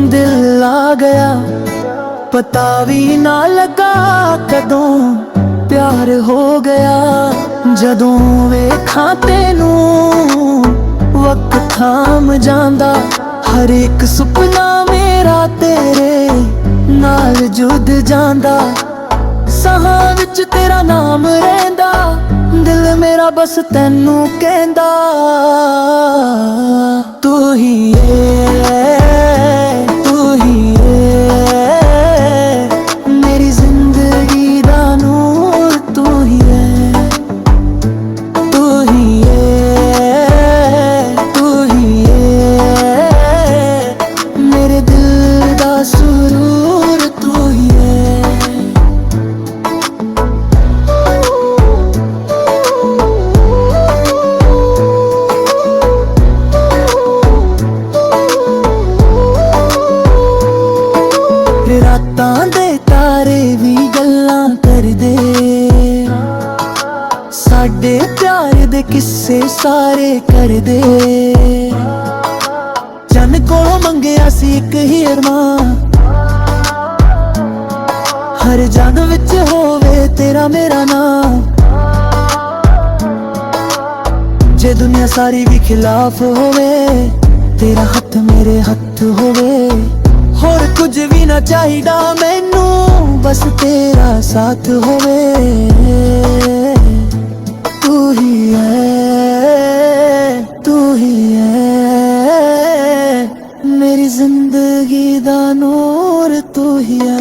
दिल आ गया पता भी ना लगा कदों प्यार हो गया। जदों वेखां तेनू वक्त थाम जांदा, हर एक सुपना मेरा तेरे नाल जुद जांदा। साहां विच तेरा नाम रहिंदा, दिल मेरा बस तैनू कहंदा। तू ही मेरी जिंदगी दा नूर, तू ही है, तू ही मेरे दिल दा सुरूर, तू ही है। रातां दे तारे भी गल्लां करदे, साडे प्यार दे किस्से सारे करदे। चन कोलों मंगिया सी इक ही अरमान, हर जग विच होवे तेरा मेरा नाम। जे दुनिया सारी भी खिलाफ होवे, तेरा हथ मेरे हथ होवे। होर कुछ भी ना चाहिदा मैनू, बस तेरा साथ होवे। तू ही है मेरी जिंदगी दा नूर, तू ही है,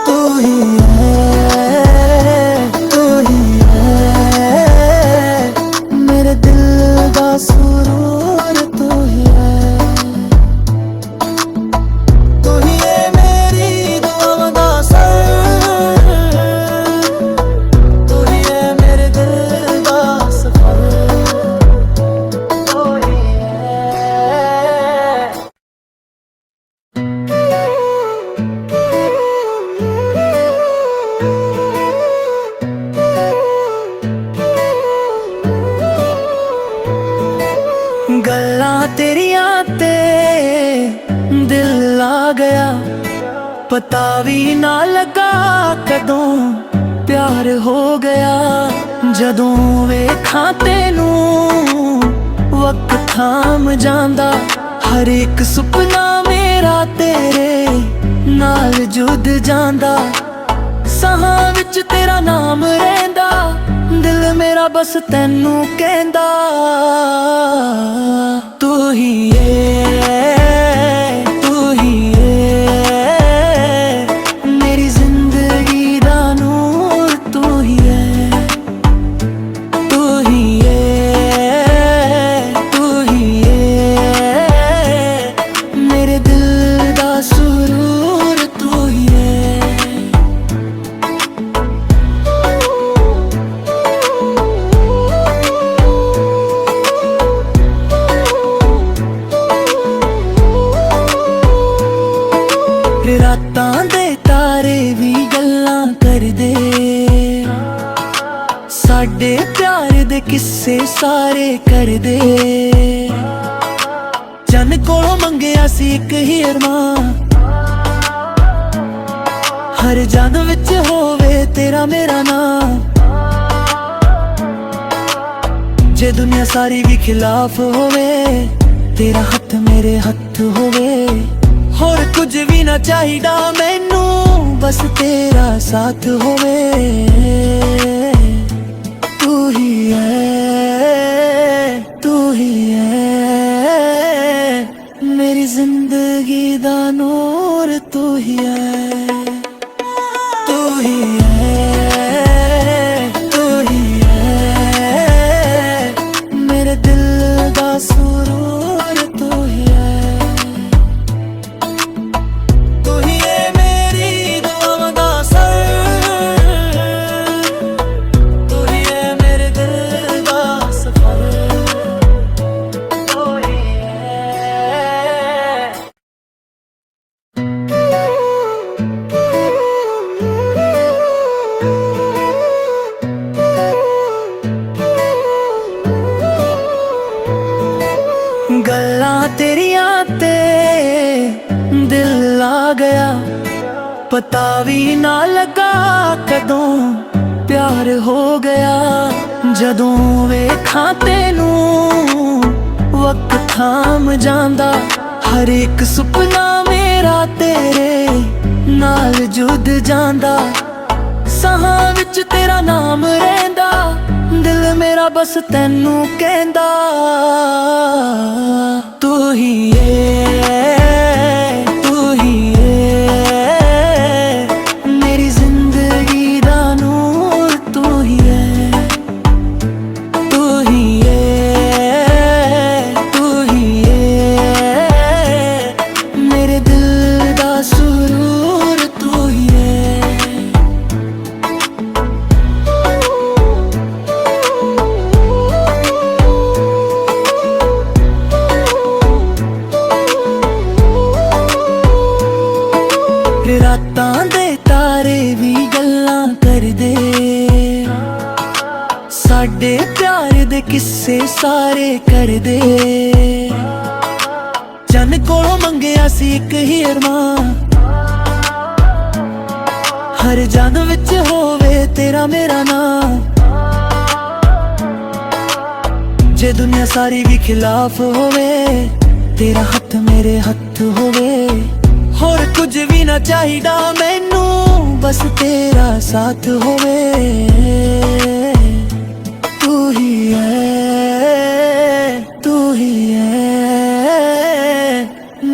तू ही है मेरे दिल दा सुरूर, तू ही है। गल्लां तेरियां ते दिल आ गया, पता भी ना लगा कदों प्यार हो गया। जदों वेखां तेनू वक्त थाम जांदा, हर एक सुपना मेरा तेरे नाल जुद जांदा। साहां विच तेरा नाम रहिंदा, दिल मेरा बस तैनू कहंदा। तू ही मेरी जिंदगी दा नूर, तू ही है, तू ही मेरे दिल दा सुरूर, तू ही है। रातां दे तारे भी गल्लां करदे, साडे प्यार दे किस्से सारे करदे। चन कोलों मंगिया सी इक ही अरमान, हर जग विच होवे तेरा मेरा नाम। जे दुनिया सारी भी खिलाफ होवे, तेरा हथ मेरे हथ होवे। होर कुछ भी ना चाहिदा मैनू, बस तेरा साथ होवे। तू ही है मेरी जिंदगी दा नूर, तू ही है, तू ही है मेरे दिल दा सुरूर, तू ही है। तेरिया ते दिल ला गया, पता भी ना लगा कदों प्यार हो गया। जदों वेखां तेनू वक्त थाम जांदा, हर एक सुपना मेरा तेरे नाल जुद जांदा। साहां विच तेरा नाम रहिंदा, दिल मेरा बस तैनू कहंदा। तू ही है, तू ही है, मेरी जिंदगी दा नूर। तू ही है, तू ही है, तू ही है, मेरे दिल दा सुरूर। तू ही है। रातां दे तारे भी गल्लां करदे, साडे प्यार दे किस्से सारे करदे। जन कोलों मंगिया सी इक ही अरमान, हर जन विच होवे तेरा मेरा नाम। जे दुनिया सारी भी खिलाफ होवे, तेरा हथ मेरे हथ होवे। होर कुछ भी ना चाहिदा मैनू, बस तेरा साथ होवे। तू ही है, तू ही है,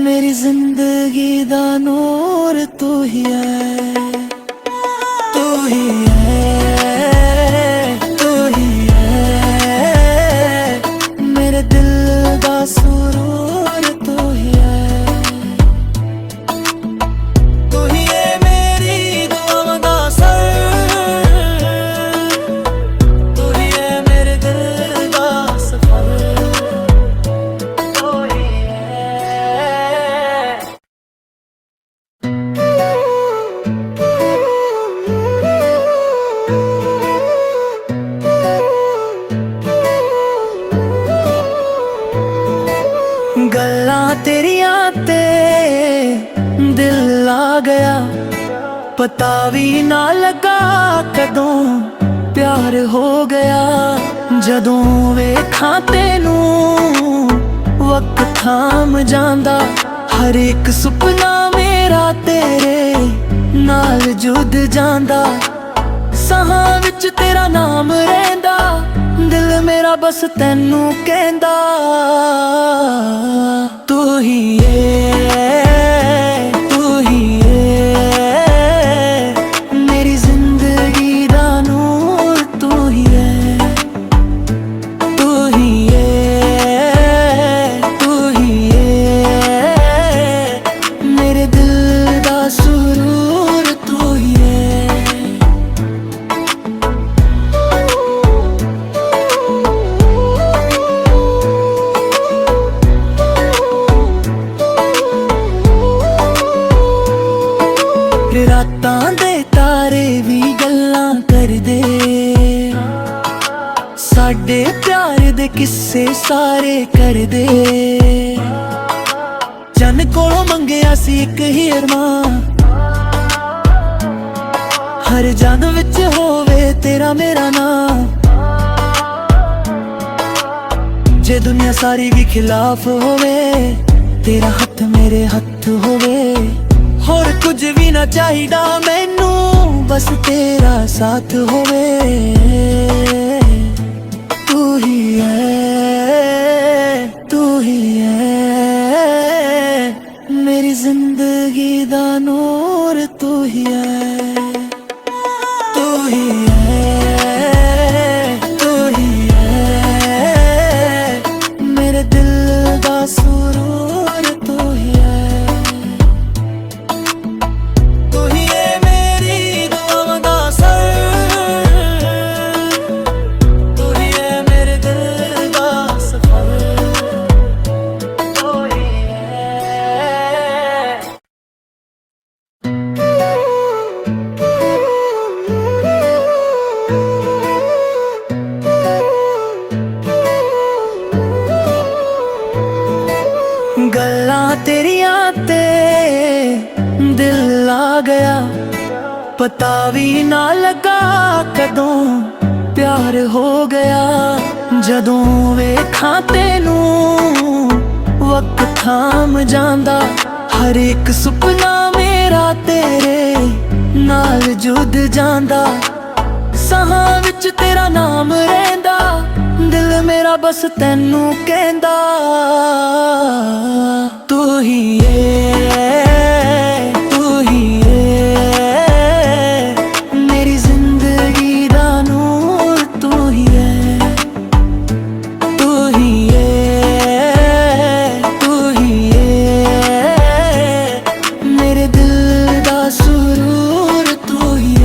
मेरी जिंदगी दा नूर। तू ही है, तू ही है, तू ही है, मेरे दिल दा सुरूर। तू ही है, तू ही है मेरी दुआवां दा सर। तू ही है मेरे दिल दा सफर। तू ही है। गल्लां तेरिया ते दिल ला गया, पता भी ना लगा कदों प्यार हो गया। जदों वेखां तेनू वक्त थाम जांदा, हर एक सुपना मेरा तेरे नाल जुद जांदा। साहां विच तेरा नाम रहिंदा, दिल मेरा बस तैनू कहंदा। तू ही है, तू ही है, मेरी जिंदगी दा नूर। तू ही है, तू ही है, तू ही है, मेरे दिल दा सुरूर। तू ही है। रातां दे तारे भी गल्लां करदे, साडे प्यार दे किस्से सारे करदे। जन कोलों मंगिया सी इक ही अरमान, हर जन विच होवे तेरा मेरा नाम। जे दुनिया सारी भी खिलाफ होवे, तेरा हथ मेरे हथ होवे। होर कुछ भी ना चाहिदा मैनू, बस तेरा साथ होवे। तू ही है, तू ही है, मेरी जिंदगी दा नूर। तू ही है, तू ही है, तू ही है, मेरे दिल दा सुरूर। तू ही है, तू ही है मेरी दुआवां दा सर। तू ही है मेरे दिल दा सफर। तू ही है। ਗੱਲਾਂ ਤੇਰੀਆਂ ਤੇ ਦਿਲ ਲਾ ਗਿਆ, ਪਤਾ ਵੀ ਨਾ ਲੱਗਾ ਕਦੋਂ ਪਿਆਰ ਹੋ ਗਿਆ। ਜਦੋਂ ਵੇਖਾਂ ਤੈਨੂੰ ਵਕਤ ਥਾਮ ਜਾਂਦਾ, ਹਰ ਇੱਕ ਸੁਪਨਾ ਮੇਰਾ ਤੇਰੇ ਨਾਲ ਜੁੜ ਜਾਂਦਾ। ਸਾਹਾਂ ਵਿੱਚ ਤੇਰਾ ਨਾਮ ਰਹਿੰਦਾ, ਦਿਲ ਮੇਰਾ ਬਸ ਤੈਨੂੰ ਕਹਿੰਦਾ। ਤੂੰ ਹੀ ਏ, ਤੂੰ ਹੀ ਏ, ਮੇਰੀ ਜ਼ਿੰਦਗੀ ਦਾ ਨੂਰ ਤੂੰ ਹੀ ਏ। ਤੂੰ ਹੀ ਏ, ਤੂੰ ਹੀ ਏ, ਮੇਰੇ ਦਿਲ ਦਾ ਸਰੂਰ ਤੂੰ ਹੀ ਏ।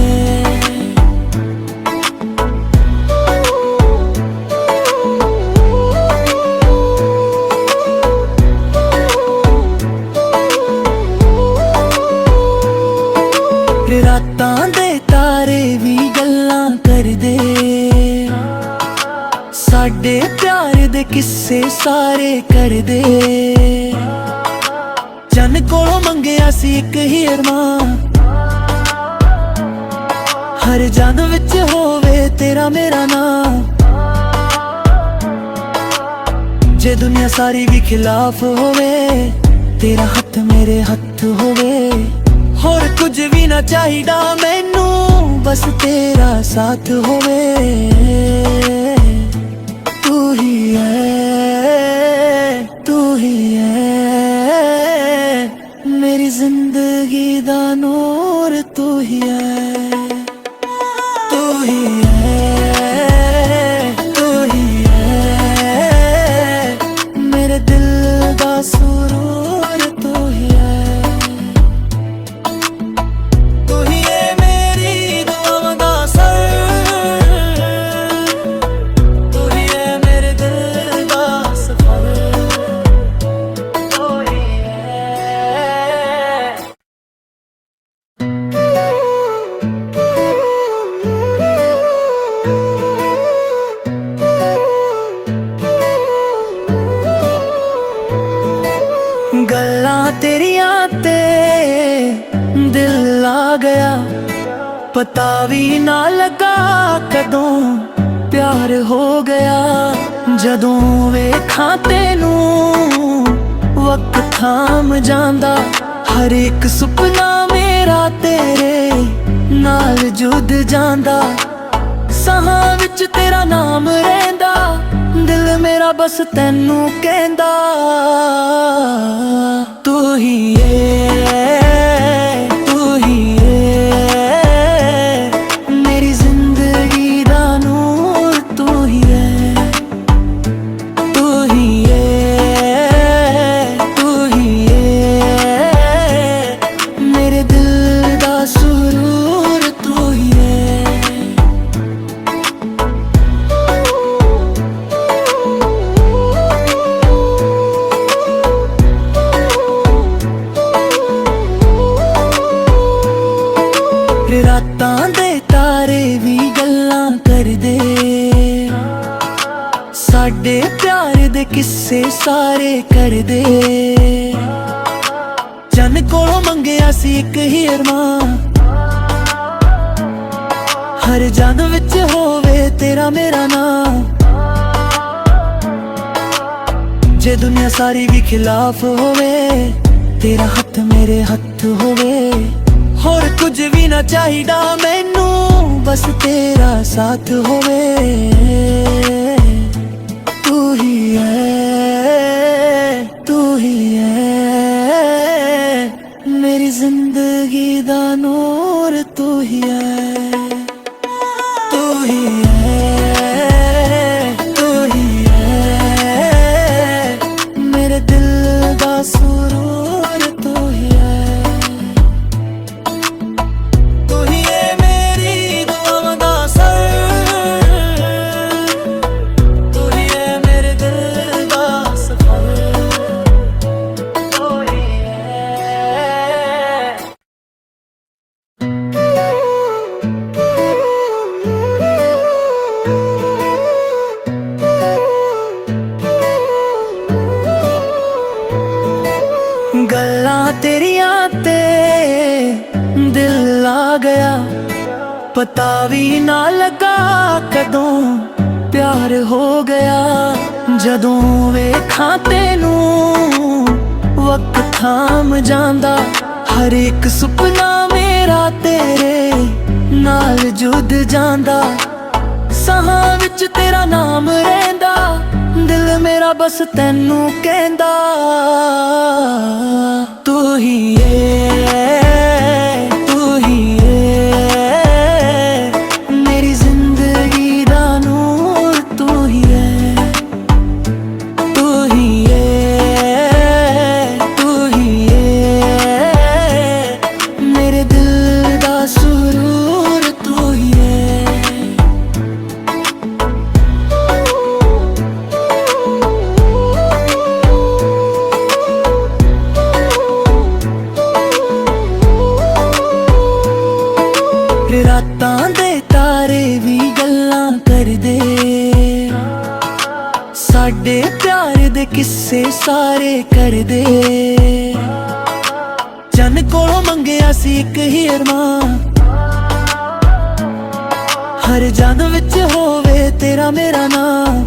ਰਾਤਾਂ ਦੇ ਤਾਰੇ ਵੀ ਗੱਲਾਂ ਕਰਦੇ, ਸਾਡੇ ਪਿਆਰ ਦੇ ਕਿੱਸੇ ਸਾਰੇ ਕਰਦੇ। ਜਨ ਕੋਲੋਂ ਮੰਗਿਆ ਸੀ ਇੱਕ ਹੀ ਅਰਮਾਨ, ਹਰ ਜਨ ਵਿੱਚ ਹੋਵੇ ਤੇਰਾ ਮੇਰਾ ਨਾਮ। ਜੇ ਦੁਨੀਆ ਸਾਰੀ ਵੀ ਖਿਲਾਫ ਹੋਵੇ, ਤੇਰਾ ਹੱਥ ਮੇਰੇ ਹੱਥ ਹੋਵੇ। ਹੋਰ ਕੁਝ ਵੀ ਨਾ ਚਾਹੀਦਾ ਮੈਨੂੰ, ਬਸ ਤੇਰਾ ਸਾਥ ਹੋਵੇ। ਤੂੰ ਹੀ ਹੈ, ਤੂੰ ਹੀ ਹੈ, ਮੇਰੀ ਜ਼ਿੰਦਗੀ ਦਾ ਨੂਰ ਤੂੰ ਹੀ ਹੈ। ਤੂੰ ਹੀ ਹੈ, ਤੂੰ ਹੀ ਹੈ, ਮੇਰੇ ਦਿਲ ਦਾ ਸਰੂਰ ਤੂੰ ਹੀ ਹੈ। ਗੱਲਾਂ ਤੇਰੀਆਂ ਤੇ ਦਿਲ ਲਾ ਗਿਆ, ਪਤਾ ਵੀ ਨਾ ਲੱਗਾ ਕਦੋਂ ਪਿਆਰ ਹੋ ਗਿਆ। ਜਦੋਂ ਵੇਖਾਂ ਤੈਨੂੰ ਵਕਤ ਥਾਮ ਜਾਂਦਾ, ਹਰ ਇੱਕ ਸੁਪਨਾ ਮੇਰਾ ਤੇਰੇ ਨਾਲ ਜੁੜ ਜਾਂਦਾ। ਸਾਹਾਂ ਵਿੱਚ ਤੇਰਾ ਨਾਮ ਰਹਿੰਦਾ, ਦਿਲ ਮੇਰਾ ਬਸ ਤੈਨੂੰ ਕਹਿੰਦਾ। ਤੂੰ ਹੀ ਏ, ਤੂੰ ਹੀ ਏ, ਮੇਰੀ ਜ਼ਿੰਦਗੀ ਦਾ ਨੂਰ ਤੂੰ ਹੀ ਏ। ਤੂੰ ਹੀ ਏ, ਤੂੰ ਹੀ ਏ, ਮੇਰੇ ਦਿਲ ਦਾ ਸਰੂਰ ਤੂੰ ਹੀ ਏ। ਰਾਤਾਂ ਦੇ ਤਾਰੇ ਵੀ ਗੱਲਾਂ ਕਰਦੇ, ਸਾਡੇ ਪਿਆਰ ਦੇ ਕਿੱਸੇ ਸਾਰੇ ਕਰਦੇ। ਜਨ ਕੋਲੋਂ ਮੰਗਿਆ ਸੀ ਇੱਕ ਹੀ ਅਰਮਾਨ, ਹਰ ਜਨ ਵਿੱਚ ਹੋਵੇ ਤੇਰਾ ਮੇਰਾ ਨਾਮ। ਜੇ ਦੁਨੀਆ ਸਾਰੀ ਵੀ ਖਿਲਾਫ ਹੋਵੇ, ਤੇਰਾ ਹੱਥ ਮੇਰੇ ਹੱਥ ਹੋਵੇ। ਹੋਰ ਕੁਝ ਵੀ ਨਾ ਚਾਹੀਦਾ ਮੈਨੂੰ, ਬਸ ਤੇਰਾ ਸਾਥ ਹੋਵੇ। ਤੂੰ ਹੀ ਹੈ, ਤੂੰ ਹੀ ਹੈ, ਮੇਰੀ ਜ਼ਿੰਦਗੀ ਦਾ ਨੂਰ ਤੂੰ ਹੀ ਹੈ। ਤੂੰ ਹੀ ਹੈ, ਤੂੰ ਹੀ ਹੈ, ਮੇਰੇ ਦਿਲ ਦਾ ਸਰੂਰ ਤੂੰ ਹੀ ਹੈ। ਤੂੰ ਹੀ ਏ, ਮੇਰੇ ਦਿਲ ਗੱਲਾਂ ਤੇਰੀਆਂ ਤੇ ਦਿਲ ਲਾ ਗਿਆ, ਪਤਾ ਵੀ ਨਾ ਲੱਗਾ ਕਦੋਂ ਪਿਆਰ ਹੋ ਗਿਆ। ਜਦੋਂ ਵੇਖਾਂ ਤੈਨੂੰ ਵਕਤ ਥਾਮ ਜਾਂਦਾ, ਹਰ ਇੱਕ ਸੁਪਨਾ ਮੇਰਾ ਤੇਰੇ ਨਾਲ ਜੁੜ ਜਾਂਦਾ। ਸਾਹਾਂ ਵਿੱਚ ਤੇਰਾ ਨਾਮ ਰਹਿੰਦਾ, ਦਿਲ ਮੇਰਾ ਬਸ ਤੈਨੂੰ ਕਹਿੰਦਾ। ਤੂੰ ਹੀ ਏ, ਤੂੰ ਹੀ ਏ, ਮੇਰੀ ਜ਼ਿੰਦਗੀ ਦਾ ਨੂਰ ਤੂੰ ਹੀ ਏ। ਤੂੰ ਹੀ ਏ, ਤੂੰ ਹੀ ਏ, ਮੇਰੇ ਦਿਲ ਦਾ ਸਰੂਰ ਤੂੰ ਹੀ ਏ। ਰਾਤਾਂ ਦੇ ਤਾਰੇ ਵੀ ਗੱਲਾਂ ਕਰਦੇ, ਸਾਡੇ ਪਿਆਰ ਦੇ ਕਿੱਸੇ ਸਾਰੇ ਕਰਦੇ। ਚੰਨ ਕੋਲੋਂ ਮੰਗਿਆ ਸੀ ਇੱਕ ਹੀ ਅਰਮਾਨ, ਹਰ ਜਨ ਵਿੱਚ ਹੋਵੇ ਤੇਰਾ ਮੇਰਾ ਨਾਮ।